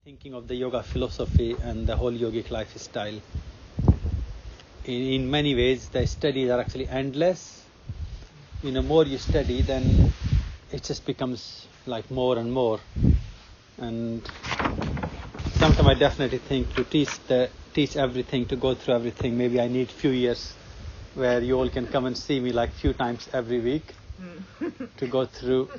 thinking of the yoga philosophy and the whole yogic lifestyle. In many ways, the studies are actually endless. More you study, then it just becomes like more and more. And sometimes I definitely think to teach everything, to go through everything, maybe I need few years where you all can come and see me like few times every week to go through.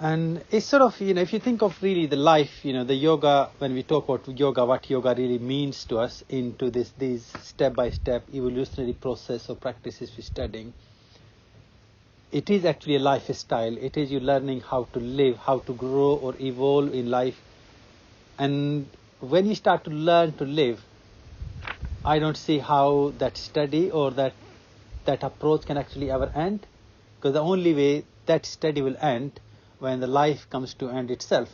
And it's sort of, if you think of really the life, the yoga, when we talk about yoga, what yoga really means to us into these step-by-step evolutionary process or practices we're studying, it is actually a lifestyle. It is you learning how to live, how to grow or evolve in life. And when you start to learn to live, I don't see how that study or that approach can actually ever end. Because the only way that study will end when the life comes to end itself.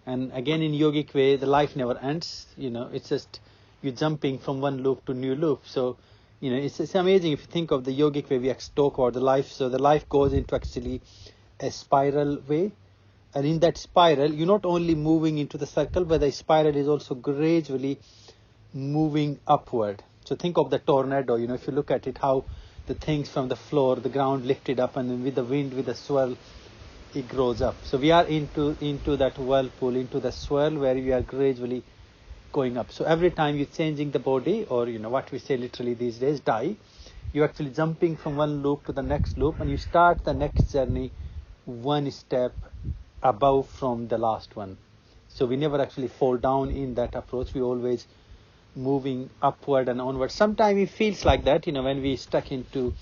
And again, in yogic way, the life never ends. It's just you're jumping from one loop to new loop. So, it's amazing if you think of the yogic way we talk about the life. So the life goes into actually a spiral way. And in that spiral, you're not only moving into the circle, but the spiral is also gradually moving upward. So think of the tornado, if you look at it, how the things from the floor, the ground lifted up, and then with the wind, with the swirl, it grows up. So we are into that whirlpool, into the swirl where we are gradually going up. So every time you're changing the body, or what we say literally these days, die, you're actually jumping from one loop to the next loop, and you start the next journey one step above from the last one. So we never actually fall down in that approach. We always moving upward and onward. Sometimes it feels like that, when we stuck into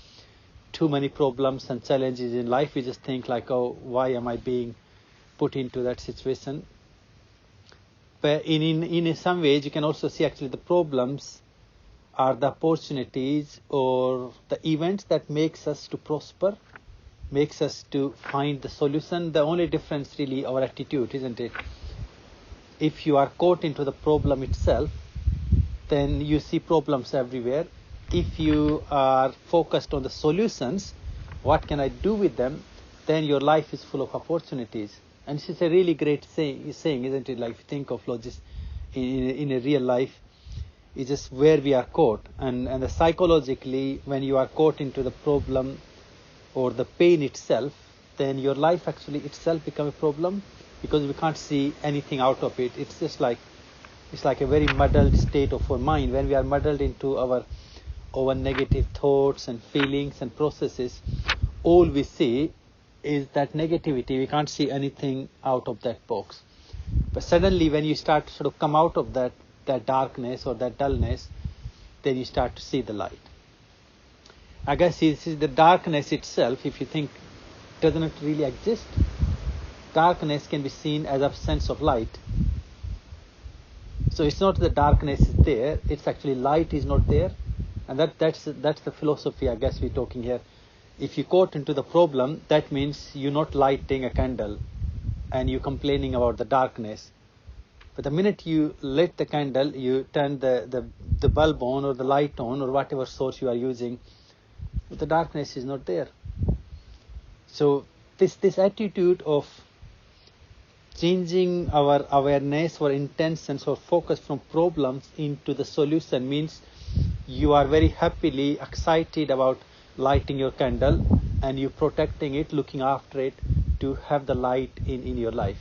too many problems and challenges in life, we just think like, oh, why am I being put into that situation? But in some ways, you can also see actually the problems are the opportunities or the events that makes us to prosper, makes us to find the solution. The only difference really our attitude, isn't it? If you are caught into the problem itself, then you see problems everywhere. If you are focused on the solutions, what can I do with them, then your life is full of opportunities. And this is a really great saying, isn't it? Like if you think of logistics in a real life, it's just where we are caught. And psychologically, when you are caught into the problem or the pain itself, then your life actually itself becomes a problem because we can't see anything out of it. It's just like, it's like a very muddled state of our mind. When we are muddled into our negative thoughts and feelings and processes, all we see is that negativity. We can't see anything out of that box. But suddenly when you start to sort of come out of that darkness or that dullness, then you start to see the light. I guess this is the darkness itself, if you think, doesn't really exist. Darkness can be seen as absence of light. So it's not the darkness is there, it's actually light is not there. And that's the philosophy, I guess, we're talking here. If you're caught into the problem, that means you're not lighting a candle and you're complaining about the darkness. But the minute you lit the candle, you turn the bulb on or the light on or whatever source you are using, the darkness is not there. So this attitude of changing our awareness or intentions or focus from problems into the solution means you are very happily excited about lighting your candle and you protecting it, looking after it to have the light in your life.